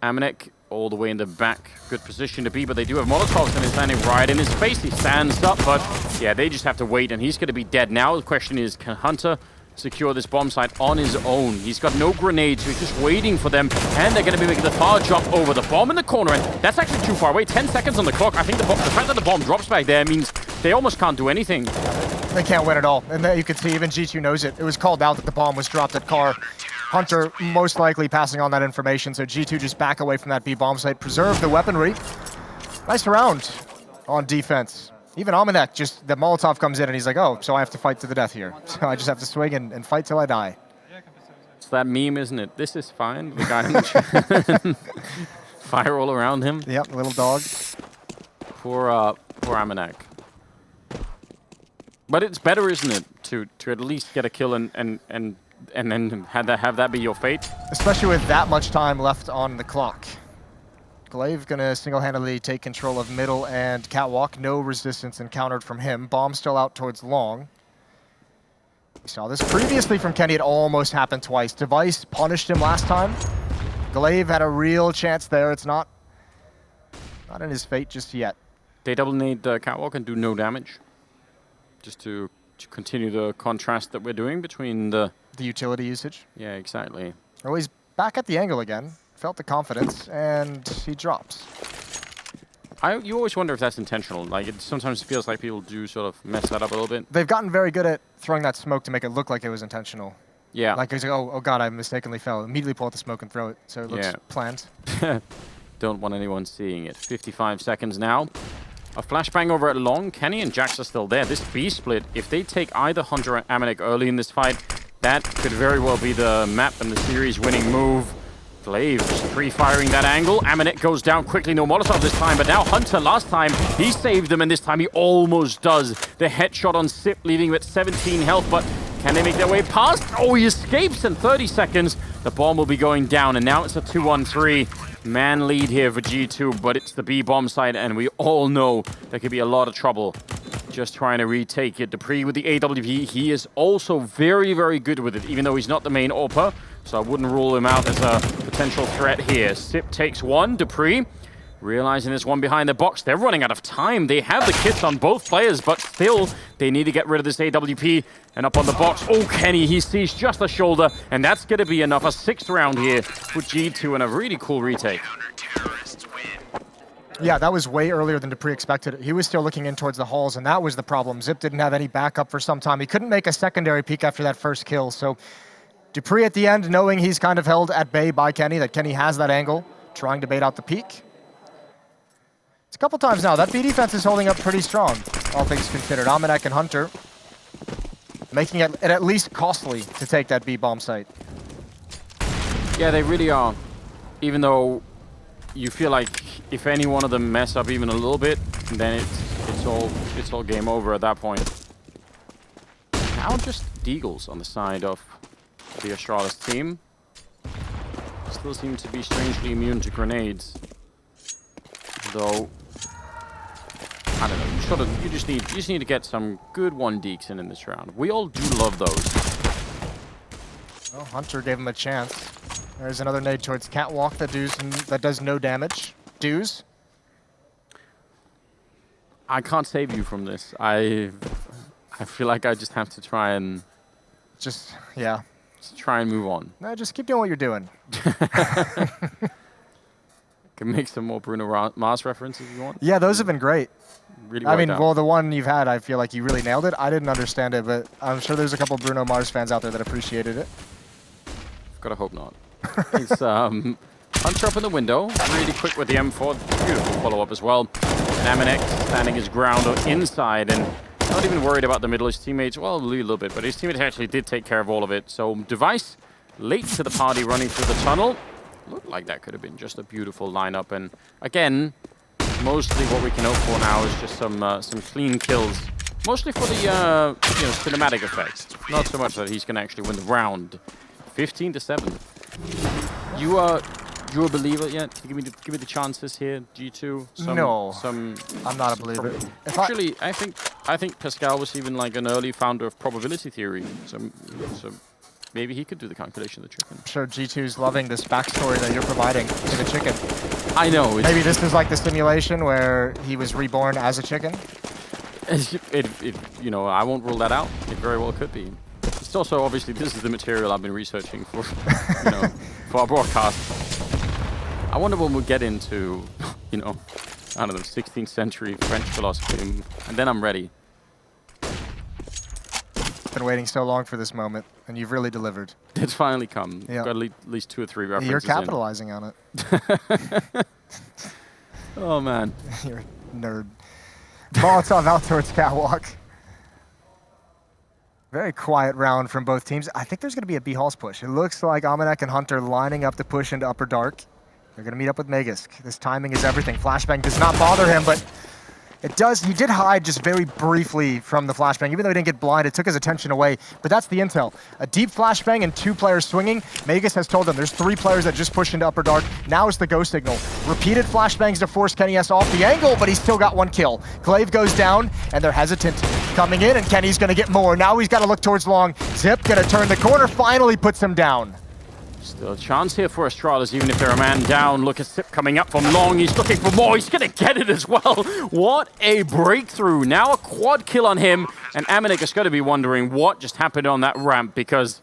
Amanek all the way in the back, good position to be, but they do have Molotovs and he's standing right in his face. He stands up, but yeah, they just have to wait and he's going to be dead now. The question is, can Hunter secure this bomb site on his own? He's got no grenades, so he's just waiting for them, and they're going to be making the far jump over the bomb in the corner, and that's actually too far away. 10 seconds on the clock. I think the fact that the bomb drops back there means they almost can't do anything. They can't win at all, and you can see even G2 knows it. It was called out that the bomb was dropped at Car. Hunter most likely passing on that information, so G2 just back away from that B bomb site, preserve the weaponry. Nice round on defense. Even Amanek, just the Molotov comes in and he's like, oh, so I have to fight to the death here. So I just have to swing and fight till I die. It's that meme, isn't it? This is fine. The guy in the fire all around him. Yep, little dog. Poor Amanek. But it's better, isn't it, to at least get a kill and then have that be your fate? Especially with that much time left on the clock. Glaive gonna single-handedly take control of middle and catwalk. No resistance encountered from him. Bomb still out towards long. We saw this previously from Kenny. It almost happened twice. Device punished him last time. Glaive had a real chance there. It's not in his fate just yet. They double nade the catwalk and do no damage. Just to continue the contrast that we're doing between the utility usage. Yeah, exactly. Oh, he's back at the angle again. Felt the confidence, and he drops. You always wonder if that's intentional. Like, it sometimes feels like people do sort of mess that up a little bit. They've gotten very good at throwing that smoke to make it look like it was intentional. Yeah. Like, he's like, oh God, I mistakenly fell. Immediately pull out the smoke and throw it, so it looks planned. Don't want anyone seeing it. 55 seconds now. A flashbang over at long. Kenny and Jax are still there. This B split, if they take either Hunter or Amanek early in this fight, that could very well be the map and the series winning move. Glaive just pre-firing that angle. Amanek goes down quickly. No Molotov this time, but now Hunter last time, he saved them, and this time he almost does. The headshot on Sip, leaving him at 17 health, but can they make their way past? Oh, he escapes in 30 seconds. The bomb will be going down, and now it's a 2-1-3. Man lead here for G2, but it's the B bomb side, and we all know there could be a lot of trouble just trying to retake it. Dupree with the AWP, he is also very, very good with it, even though he's not the main AWPer, so I wouldn't rule him out as a potential threat here. Sip takes one. Dupree realizing there's one behind the box. They're running out of time. They have the kits on both players, but still, they need to get rid of this AWP. And up on the box, oh, Kenny, he sees just the shoulder, and that's going to be enough. A 6th round here with G2 and a really cool retake. Yeah, that was way earlier than Dupree expected. He was still looking in towards the halls, and that was the problem. Zip didn't have any backup for some time. He couldn't make a secondary peek after that first kill, so Dupree at the end, knowing he's kind of held at bay by Kenny, that Kenny has that angle, trying to bait out the peek. It's a couple times now. That B defense is holding up pretty strong, all things considered. Amanek and Hunter making it at least costly to take that B bomb site. Yeah, they really are. Even though you feel like if any one of them mess up even a little bit, then it's all game over at that point. Now just Deagles on the side of the Astralis team. Still seem to be strangely immune to grenades. Though, I don't know, you just need to get some good 1-deeks in this round. We all do love those. Well, Hunter gave him a chance. There's another nade towards Catwalk that does no damage. Dews. I can't save you from this. I feel like I just have to try and try and move on. No, just keep doing what you're doing. Can make some more Bruno Mars references if you want. Yeah, those have been great. Really I mean, well, the one you've had, I feel like you really nailed it. I didn't understand it, but I'm sure there's a couple Bruno Mars fans out there that appreciated it. Gotta hope not. It's Hunter up in the window, really quick with the M4. Beautiful follow-up as well. And Amanek standing his ground inside and not even worried about the middle. His teammates, well, a little bit, but his teammates actually did take care of all of it. So Device late to the party running through the tunnel. Looked like that could have been just a beautiful lineup. And again, mostly what we can hope for now is just some clean kills. Mostly for the cinematic effects. Not so much that he's going to actually win the round. 15-7. You are a believer yet? Can you give me the chances here, G2? No, I'm not a believer. Actually, I think Pascal was even like an early founder of probability theory. So maybe he could do the calculation of the chicken. I'm sure G2's loving this backstory that you're providing to the chicken. I know. Maybe this is like the simulation where he was reborn as a chicken. I won't rule that out. It very well could be. It's also obviously this is the material I've been researching for, for our broadcast. I wonder when we'll get into, I don't know, 16th century French philosophy, and then I'm ready. Been waiting so long for this moment, and you've really delivered. It's finally come. Yeah. Got at least 2 or 3 references. You're capitalizing on it. Oh man, you're a nerd. Molotov out towards Catwalk. Very quiet round from both teams. I think there's going to be a B-Halls push. It looks like Amanek and Hunter lining up to push into Upper Dark. They're going to meet up with Magisk. This timing is everything. Flashbang does not bother him, but it does. He did hide just very briefly from the flashbang. Even though he didn't get blind, it took his attention away. But that's the intel. A deep flashbang and 2 players swinging. Magisk has told them there's 3 players that just pushed into Upper Dark. Now is the go signal. Repeated flashbangs to force Kenny S off the angle, but he's still got 1 kill. Glaive goes down, and they're hesitant coming in, and Kenny's going to get more. Now he's got to look towards long. Zip going to turn the corner, finally puts him down. Still a chance here for Astralis, even if they're a man down. Look at Sip coming up from long. He's looking for more. He's going to get it as well. What a breakthrough. Now a quad kill on him. And Amanek is going to be wondering what just happened on that ramp, because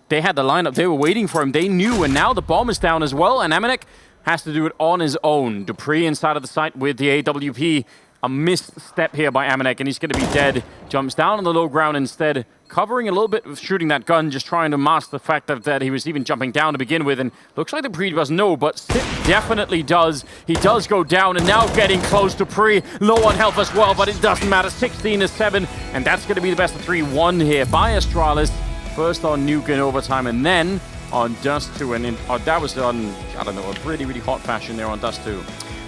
they had the lineup. They were waiting for him. They knew, and now the bomb is down as well. And Amanek has to do it on his own. dupreeh inside of the site with the AWP. A missed step here by Amanek, and he's going to be dead. Jumps down on the low ground instead, covering a little bit with shooting that gun, just trying to mask the fact that he was even jumping down to begin with. And looks like dupreeh doesn't know, but Sip definitely does. He does go down, and now getting close. dupreeh low on health as well, but it doesn't matter. 16-7, and that's going to be the best of 3-1 here by Astralis. First on Nuke in overtime, and then on Dust2, and that was on, I don't know, a really, really hot fashion there on Dust2.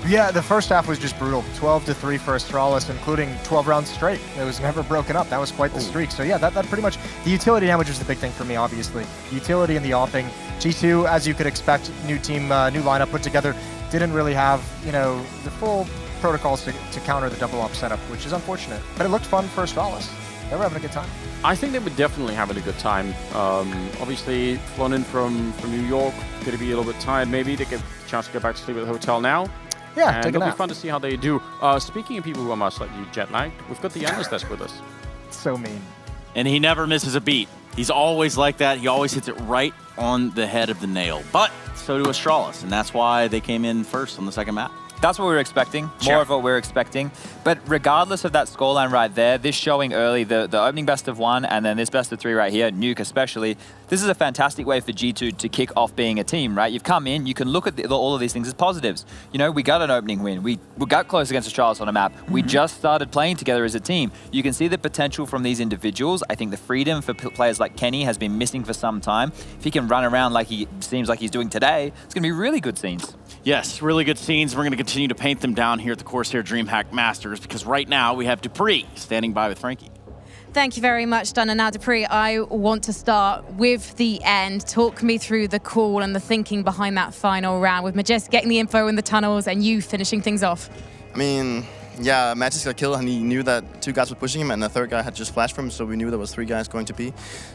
Yeah, the first half was just brutal. 12-3 for Astralis, including 12 rounds straight. It was never broken up. That was quite the streak. So yeah, that pretty much, the utility damage was the big thing for me, obviously. The utility and the opping. G2, as you could expect, new team, new lineup put together, didn't really have, you know, the full protocols to counter the double op setup, which is unfortunate. But it looked fun for Astralis. They were having a good time. I think they were definitely having a good time. Obviously, flown in from New York, going to be a little bit tired maybe. They get a chance to go back to sleep at the hotel now. Yeah, and take a it'll nap. be fun to see how they do. Speaking of people who are much like you jet lagged, we've got the analyst desk with us. So mean. And he never misses a beat. He's always like that. He always hits it right on the head of the nail. But so do Astralis, and that's why they came in first on the second map. That's what we were expecting, Sure. more of what we were expecting. But regardless of that scoreline right there, this showing early, the opening best of 1 and then this best of 3 right here, Nuke especially, this is a fantastic way for G2 to kick off being a team, right? You've come in, you can look at all of these things as positives. You know, we got an opening win. We got close against Astralis on a map. We just started playing together as a team. You can see the potential from these individuals. I think the freedom for players like Kenny has been missing for some time. If he can run around like he seems like he's doing today, it's going to be really good scenes. Yes, really good scenes. We're going to continue to paint them down here at the CORSAIR DreamHack Masters, because right now we have dupreeh standing by with Frankie. Thank you very much, Dun. And now, dupreeh, I want to start with the end. Talk me through the call and the thinking behind that final round, with Majest getting the info in the tunnels and you finishing things off. I mean, yeah, Magist got killed and he knew that 2 guys were pushing him and the 3rd guy had just flashed for him, so we knew there was 3 guys going to be.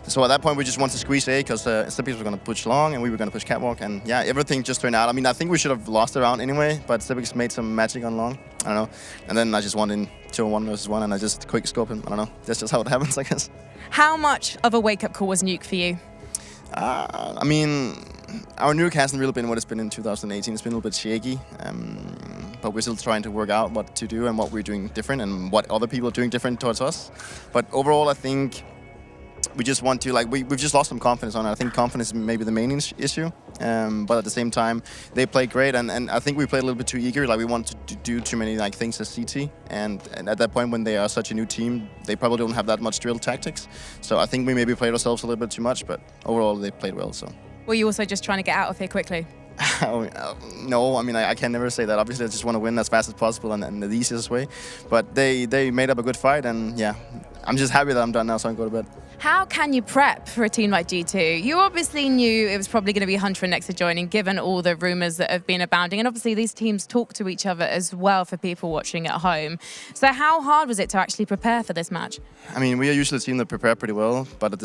So at that point we just wanted to squeeze A because Slippers were going to push long and we were going to push catwalk, and yeah, everything just turned out. I mean, I think we should have lost the round anyway, but Slippers made some magic on long. I don't know. And then I just won in 2-1 versus 1 and I just quick scope him. I don't know. That's just how it happens, I guess. How much of a wake-up call was Nuke for you? I mean, our Nuke hasn't really been what it's been in 2018. It's been a little bit shaky, but we're still trying to work out what to do and what we're doing different and what other people are doing different towards us. But overall, I think we just want to, like, we've just lost some confidence on it. I think confidence is maybe the main issue, but at the same time, they played great, and I think we played a little bit too eager. Like, we want to do too many like things as CT, and at that point, when they are such a new team, they probably don't have that much drill tactics. So I think we maybe played ourselves a little bit too much, but overall, they played well. So. Were you also just trying to get out of here quickly? No, I mean, I can never say that. Obviously, I just want to win as fast as possible and the easiest way. But they made up a good fight, and yeah, I'm just happy that I'm done now, so I can go to bed. How can you prep for a team like G2? You obviously knew it was probably going to be Hunter and Nexa joining, given all the rumours that have been abounding. And obviously these teams talk to each other as well for people watching at home. So how hard was it to actually prepare for this match? I mean, we are usually a team that prepare pretty well, but at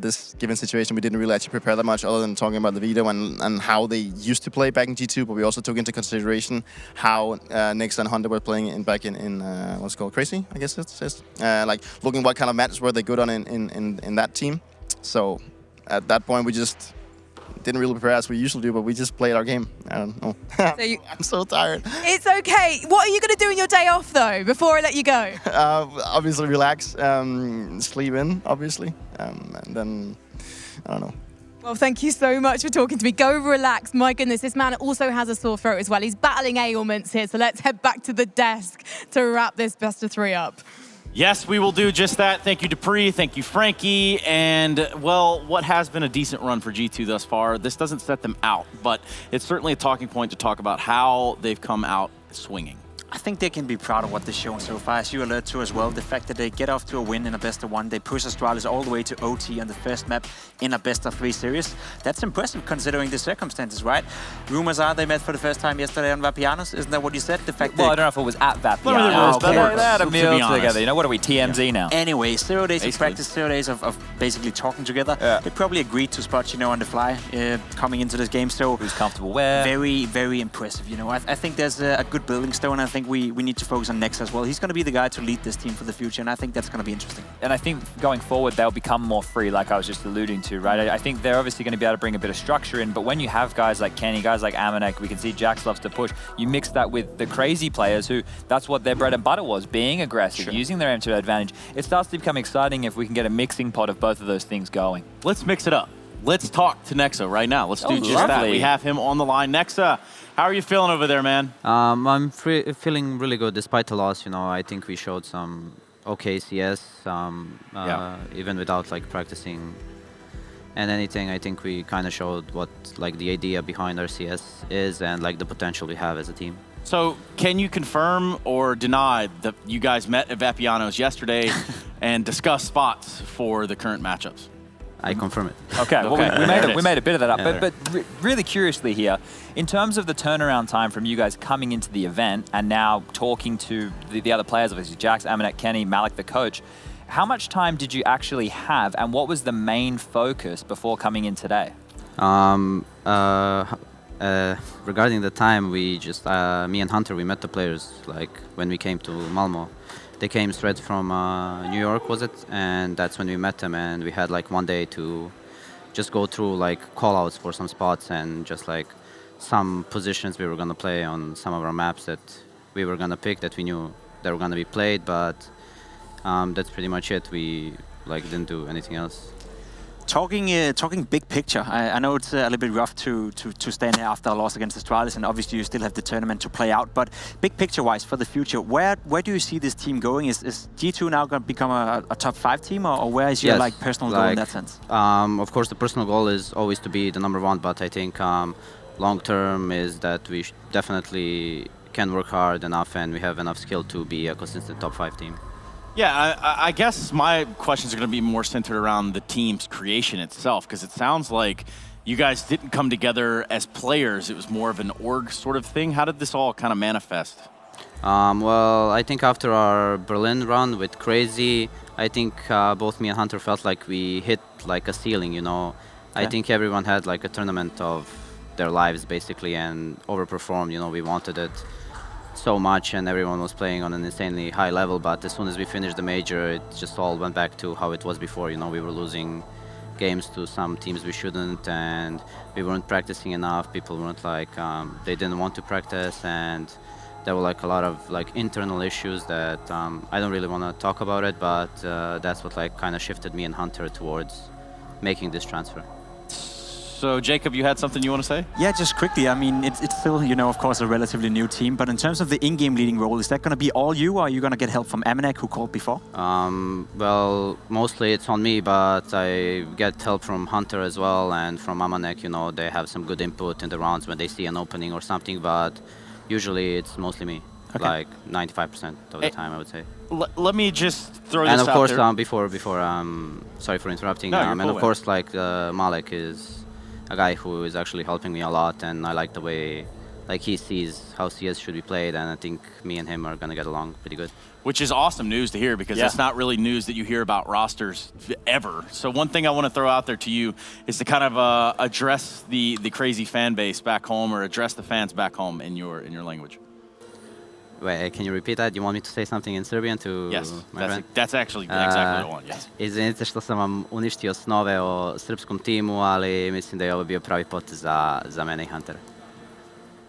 this given situation, we didn't really actually prepare that much other than talking about the video and how they used to play back in G2, but we also took into consideration how Nexa and Hunter were playing back in what's called Crazy, I guess it says. Like, looking what kind of matches were they good on in that team. So at that point, we just didn't really prepare as we usually do, but we just played our game. I don't know. So I'm so tired. It's okay. What are you going to do in your day off, though, before I let you go? Obviously relax, sleep in, obviously, and then, I don't know. Well, thank you so much for talking to me. Go relax. My goodness, this man also has a sore throat as well. He's battling ailments here, so let's head back to the desk to wrap this best of 3 up. Yes, we will do just that. Thank you, dupreeh. Thank you, Frankie. And, well, what has been a decent run for G2 thus far, this doesn't set them out, but it's certainly a talking point to talk about how they've come out swinging. I think they can be proud of what they've shown so far, as you alert to as well. The fact that they get off to a win in a best-of-1, they push Astralis all the way to OT on the first map in a best-of-3 series. That's impressive considering the circumstances, right? Rumors are they met for the first time yesterday on Vapianos. Isn't that what you said? The fact Well, that I don't know if it was at Vapianos. Well, They had a to meal be honest. together. You know, what are we, TMZ now? Anyway, 0 days of Basically. practice, 0 days of basically talking together. Yeah. They probably agreed to spot, you know, on the fly coming into this game. So Who's comfortable where? very, very impressive. You know, I think there's a good building stone. I think we need to focus on Nex as well. He's going to be the guy to lead this team for the future, and I think that's going to be interesting. And I think going forward, they'll become more free, like I was just alluding to, right? I think they're obviously going to be able to bring a bit of structure in, but when you have guys like Kenny, guys like Amanek, we can see Jax loves to push, you mix that with the crazy players who, that's what their bread and butter was, being aggressive, using their M2 advantage. It starts to become exciting if we can get a mixing pot of both of those things going. Let's mix it up. Let's talk to Nexa right now. Let's do just that. lovely. We have him on the line. Nexa, how are you feeling over there, man? I'm feeling really good despite the loss. You know, I think we showed some okay CS, even without like practicing and anything. I think we kind of showed what like the idea behind our CS is and like the potential we have as a team. So, can you confirm or deny that you guys met at Vapianos yesterday and discussed spots for the current matchups? I confirm it. Okay, well, Okay. we made a bit of that up, Yeah, but really curiously here, in terms of the turnaround time from you guys coming into the event and now talking to the other players, obviously Jax, Amanek, Kenny, Malik, the coach, how much time did you actually have, and what was the main focus before coming in today? Regarding the time, we just me and Hunter, we met the players like when we came to Malmö. They came straight from New York, was it? And that's when we met them, and we had like one day to just go through like call-outs for some spots and just like some positions we were gonna play on some of our maps that we were gonna pick that we knew they were gonna be played, but that's pretty much it. We like didn't do anything else. Talking big picture, I know it's a little bit rough to stand here after a loss against Astralis, and obviously you still have the tournament to play out, but big picture-wise for the future, where do you see this team going? Is G2 now going to become a top 5 team, or where is your like personal goal in that sense? Of course, the personal goal is always to be the #1, but I think long-term is that we definitely can work hard enough and we have enough skill to be a consistent top 5 team. Yeah, I guess my questions are going to be more centered around the team's creation itself, because it sounds like you guys didn't come together as players. It was more of an org sort of thing. How did this all kind of manifest? Well, I think after our Berlin run with Crazy, I think both me and Hunter felt like we hit like a ceiling, you know. I think everyone had like a tournament of their lives basically and overperformed, you know. We wanted it so much and everyone was playing on an insanely high level, but as soon as we finished the major, it just all went back to how it was before, you know. We were losing games to some teams we shouldn't, and we weren't practicing enough. People weren't like, they didn't want to practice, and there were like a lot of like internal issues that I don't really want to talk about it, but that's what like kind of shifted me and Hunter towards making this transfer. So, Jacob, you had something you want to say? Yeah, just quickly. I mean, it's still, you know, of course, a relatively new team, but in terms of the in-game leading role, is that going to be all you, or are you going to get help from Amanek, who called before? Well, mostly it's on me, but I get help from Hunter as well and from Amanek. You know, they have some good input in the rounds when they see an opening or something, but usually it's mostly me, like 95% of the time, I would say. Let me just throw and this of course, out there. before sorry for interrupting. No, and of course, like Malik is a guy who is actually helping me a lot, and I like the way like he sees how CS should be played, and I think me and him are gonna get along pretty good. Which is awesome news to hear, because it's not really news that you hear about rosters ever. So one thing I want to throw out there to you is to kind of address the crazy fan base back home, or address the fans back home in your language. Wait, can you repeat that? You want me to say something in Serbian to my friend? That's actually exactly what I want, yes. Izvinite što sam vam uništio snove o srpskom timu, ali mislim da je ovo bio pravi potez za mene I Hunter.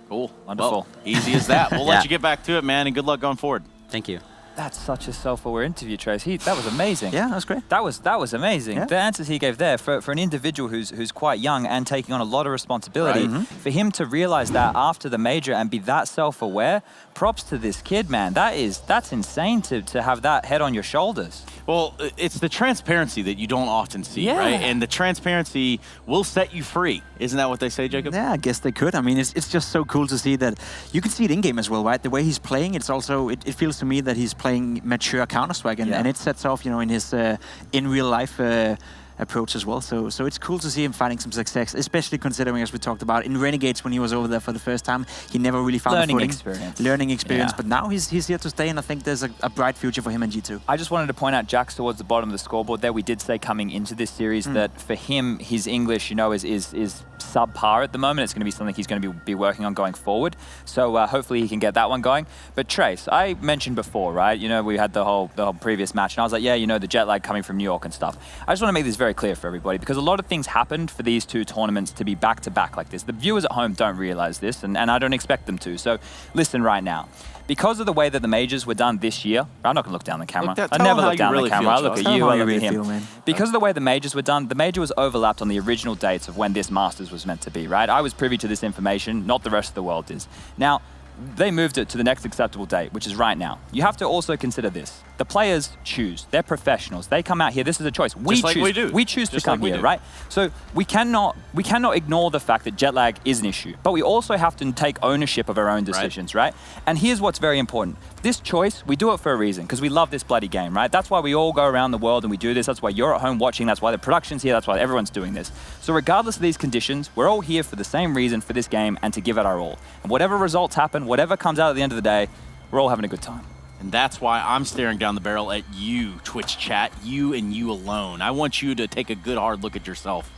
Cool. Wonderful. Well, easy as that. We'll let you get back to it, man, and good luck going forward. Thank you. That's such a self-aware interview, Trace. That was amazing. Yeah, that's great. That was amazing. Yeah. The answers he gave there for an individual who's quite young and taking on a lot of responsibility, for him to realize that after the major and be that self-aware, props to this kid, man. That's insane to have that head on your shoulders. Well, it's the transparency that you don't often see, right? And the transparency will set you free. Isn't that what they say, Jacob? Yeah, I guess they could. I mean, it's just so cool to see that. You can see it in-game as well, right? The way he's playing, it's also, it feels to me that he's playing mature Counter-Strike, and it sets off, you know, in his in real life approach as well. So it's cool to see him finding some success, especially considering, as we talked about, in Renegades when he was over there for the first time, he never really found learning the experience. Learning experience. But now he's here to stay, and I think there's a bright future for him in G2. I just wanted to point out Jack's towards the bottom of the scoreboard there. We did say coming into this series that for him, his English, you know, is subpar at the moment. It's going to be something he's going to be working on going forward. So hopefully he can get that one going. But Trace, I mentioned before, right? You know, we had the whole previous match, and I was like, yeah, you know, the jet lag coming from New York and stuff. I just want to make this very clear for everybody, because a lot of things happened for these two tournaments to be back-to-back like this. The viewers at home don't realize this, and I don't expect them to. So listen right now. Because of the way that the majors were done this year, I'm not going to look down the camera. I never look down the camera. I look at you, I look at him. Because of the way the majors were done, the major was overlapped on the original dates of when this Masters was meant to be, right? I was privy to this information, not the rest of the world is. Now, they moved it to the next acceptable date, which is right now. You have to also consider this. The players choose. They're professionals. They come out here. This is a choice. We Just choose. like we do. We choose to come here, right? So we cannot ignore the fact that jet lag is an issue. But we also have to take ownership of our own decisions, right? And here's what's very important. This choice, we do it for a reason, because we love this bloody game, right? That's why we all go around the world and we do this. That's why you're at home watching. That's why the production's here. That's why everyone's doing this. So regardless of these conditions, we're all here for the same reason for this game and to give it our all. And whatever results happen, whatever comes out at the end of the day, we're all having a good time. And that's why I'm staring down the barrel at you, Twitch chat, you and you alone. I want you to take a good hard look at yourself.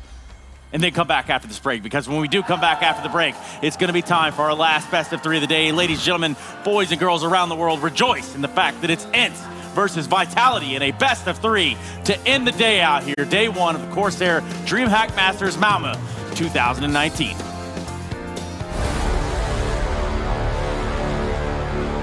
And then come back after this break, because when we do come back after the break, it's going to be time for our last best of 3 of the day. And ladies and gentlemen, boys and girls around the world, rejoice in the fact that it's ENCE versus Vitality in a best of 3 to end the day out here. Day 1 of the CORSAIR DreamHack Masters Malmö 2019.